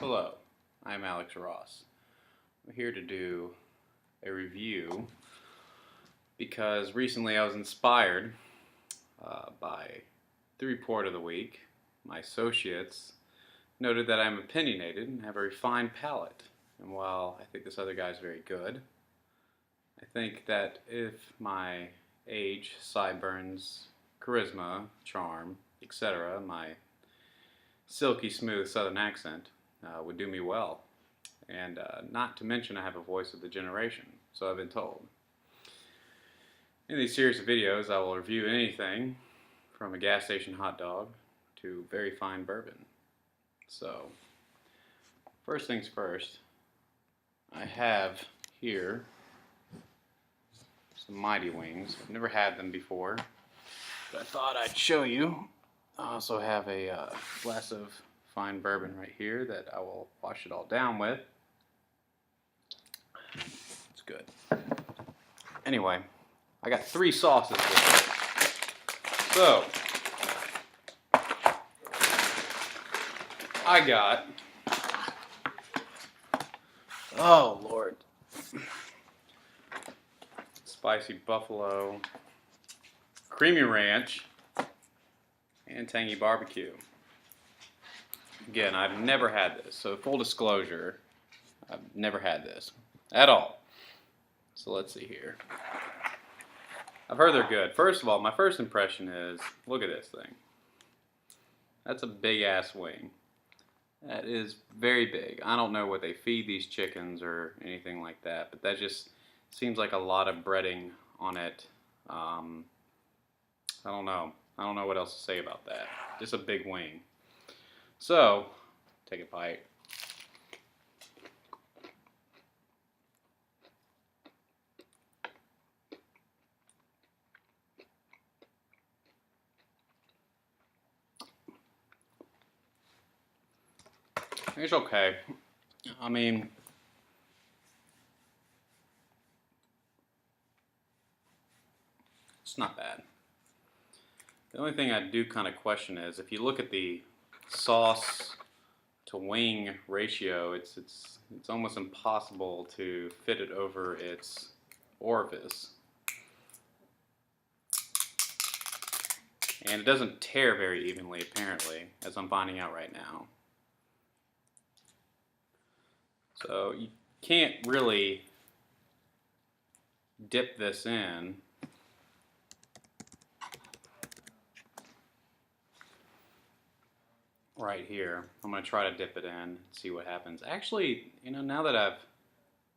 Hello, I'm Alex Ross. I'm here to do a review because recently I was inspired by the report of the week. My associates noted that I'm opinionated and have a refined palate. And while I think this other guy is very good, I think that if my age, sideburns, charisma, charm, etc., my silky smooth southern accent would do me well. And not to mention I have a voice of the generation, so I've been told. In these series of videos I will review anything from a gas station hot dog to very fine bourbon. So, first things first, I have here some Mighty Wings. I've never had them before, but I thought I'd show you. I also have a glass of fine bourbon right here that I will wash it all down with. It's good. Anyway, I got 3 sauces with it. So, I got, oh Lord, spicy buffalo, creamy ranch, and tangy barbecue. Again, I've never had this, so full disclosure, I've never had this at all. So let's see here. I've heard they're good. First of all, my first impression is, look at this thing. That's a big ass wing. That is very big. I don't know what they feed these chickens or anything like that, but that just seems like a lot of breading on it. I don't know. I don't know what else to say about that. Just a big wing. So, take a bite. It's okay. I mean, it's not bad. The only thing I do kind of question is if you look at the sauce to wing ratio, it's almost impossible to fit it over its orifice. And it doesn't tear very evenly, apparently, as I'm finding out right now. So you can't really dip this in. Right here. I'm going to try to dip it in and see what happens. Actually, now that I've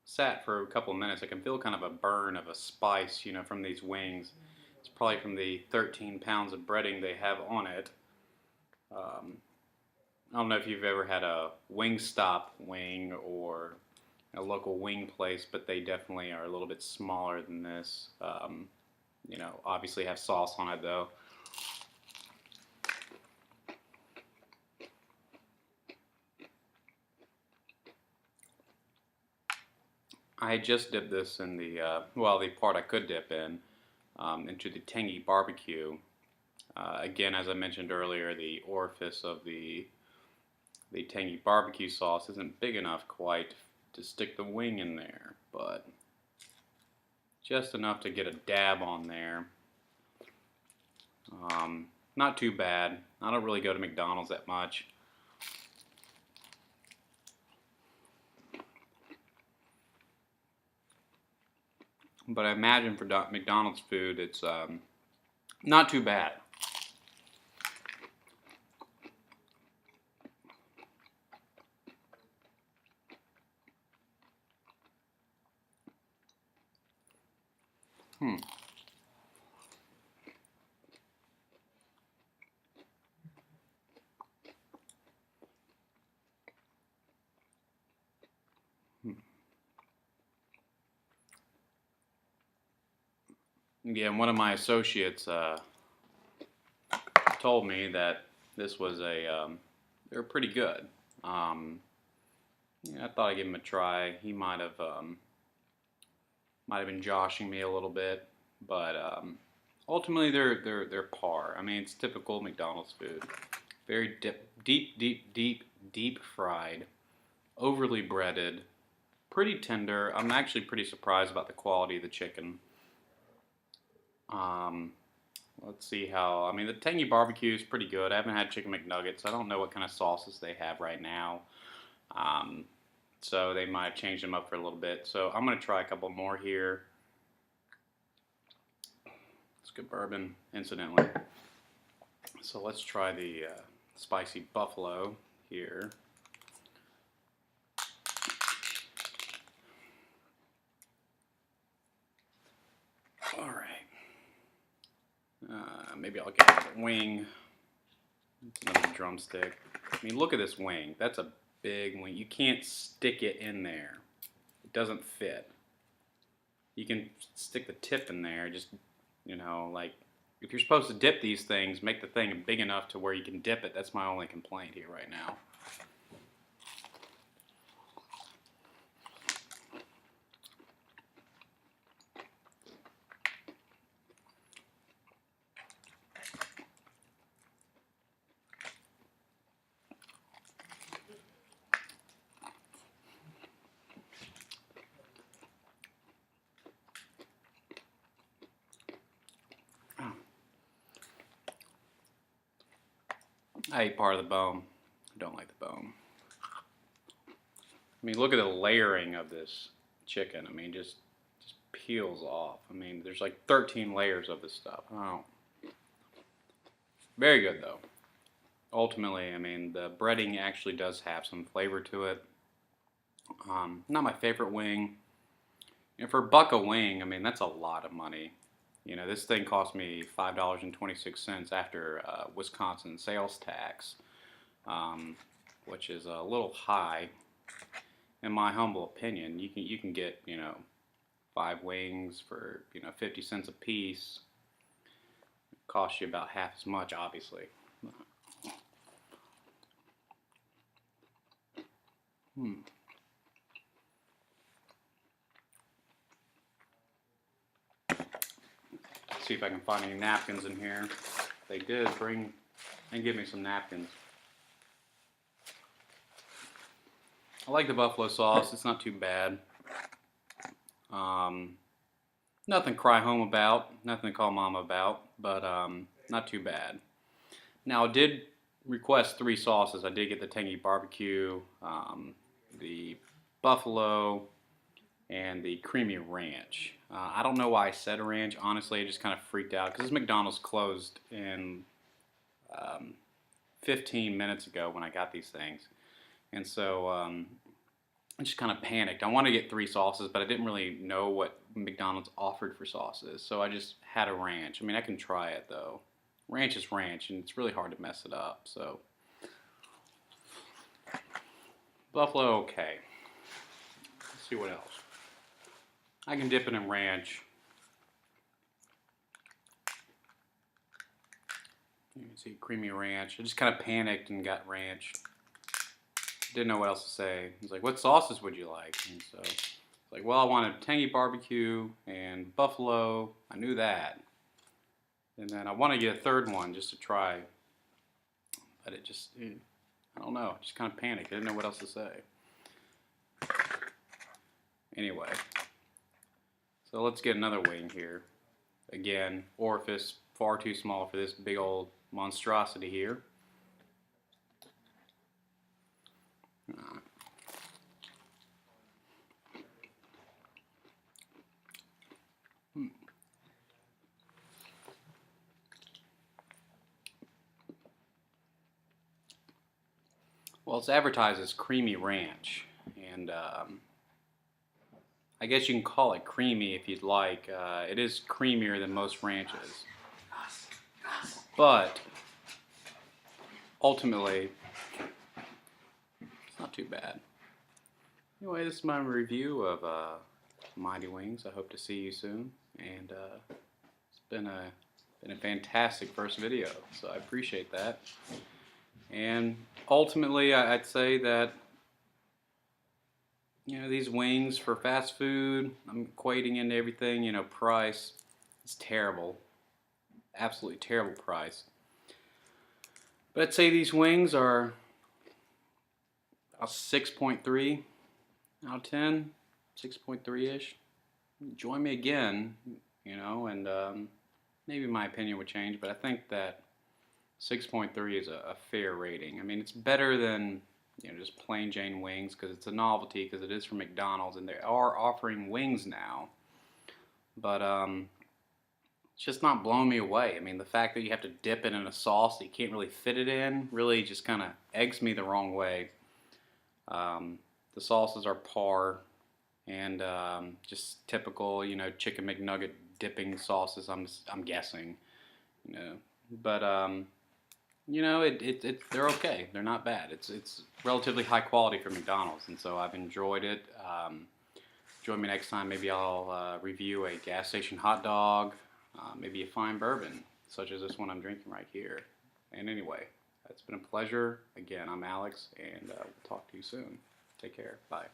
sat for a couple of minutes, I can feel kind of a burn of a spice, from these wings. It's probably from the 13 pounds of breading they have on it. I don't know if you've ever had a Wingstop wing or a local wing place, but they definitely are a little bit smaller than this. Obviously have sauce on it though. I just dipped this in the part I could dip in, into the tangy barbecue. Again, as I mentioned earlier, the orifice of the tangy barbecue sauce isn't big enough quite to stick the wing in there, but just enough to get a dab on there. Not too bad. I don't really go to McDonald's that much. But I imagine for McDonald's food, it's not too bad. Yeah, one of my associates told me that this was they were pretty good. Yeah, I thought I'd give him a try. He might have been joshing me a little bit, but ultimately they're par. I mean, it's typical McDonald's food. Very deep fried. overly breaded, pretty tender. I'm actually pretty surprised about the quality of the chicken. Um, let's see how, I mean, the tangy barbecue is pretty good. I haven't had chicken McNuggets. I don't know what kind of sauces they have right now. Um, so they might have changed them up for a little bit. So I'm going to try a couple more here. It's good bourbon, incidentally. So let's try the spicy buffalo here. All right. Maybe I'll get a wing. Another drumstick. I mean, look at this wing. That's a big wing. You can't stick it in there. It doesn't fit. You can stick the tip in there. Just, you know, like, if you're supposed to dip these things, make the thing big enough to where you can dip it. That's my only complaint here right now. I ate part of the bone. I don't like the bone. I mean, look at the layering of this chicken. I mean, just peels off. I mean, there's like 13 layers of this stuff. Oh, very good though. Ultimately, I mean, the breading actually does have some flavor to it. Not my favorite wing. And for a buck a wing, I mean, that's a lot of money. You know, this thing cost me $5.26 after Wisconsin sales tax, which is a little high, in my humble opinion. You can get, you know, 5 wings for, you know, 50 cents a piece. It costs you about half as much, obviously. See if I can find any napkins in here. They did bring and give me some napkins. I like the buffalo sauce. It's not too bad. Nothing to cry home about. Nothing to call mama about. But not too bad. Now, I did request 3 sauces. I did get the tangy barbecue, the buffalo, and the creamy ranch. I don't know why I said ranch. Honestly, I just kind of freaked out because this McDonald's closed in 15 minutes ago when I got these things. And so I just kind of panicked. I wanted to get 3 sauces, but I didn't really know what McDonald's offered for sauces. So I just had a ranch. I mean, I can try it though. Ranch is ranch, and it's really hard to mess it up. So buffalo, okay. Let's see what else. I can dip it in ranch. You can see creamy ranch. I just kind of panicked and got ranch. Didn't know what else to say. He's like, what sauces would you like? And so it's like, well, I wanted tangy barbecue and buffalo. I knew that. And then I want to get a 3rd one just to try. But it just, I don't know. I just kind of panicked. I didn't know what else to say. Anyway. So let's get another wing here. Again, orifice far too small for this big old monstrosity here. Well, it's advertised as creamy ranch, and I guess you can call it creamy if you'd like. It is creamier than most ranches, but ultimately, it's not too bad. Anyway, this is my review of Mighty Wings. I hope to see you soon, and it's been a fantastic first video, so I appreciate that. And ultimately, I'd say that, you know, these wings for fast food, I'm equating into everything, you know, price is terrible. Absolutely terrible price. But I'd say these wings are a 6.3 out of 10, 6.3-ish. Join me again, you know, and maybe my opinion would change, but I think that 6.3 is a fair rating. I mean, it's better than, you know, just plain Jane wings, because it's a novelty, because it is from McDonald's, and they are offering wings now. But it's just not blowing me away. I mean, the fact that you have to dip it in a sauce that you can't really fit it in really just kind of eggs me the wrong way. The sauces are par, and just typical, you know, chicken McNugget dipping sauces. I'm guessing, you know, but you know, they're okay. They're not bad. It's relatively high quality for McDonald's, and so I've enjoyed it. Join me next time. Maybe I'll review a gas station hot dog, maybe a fine bourbon, such as this one I'm drinking right here. And anyway, it's been a pleasure. Again, I'm Alex, and we'll talk to you soon. Take care. Bye.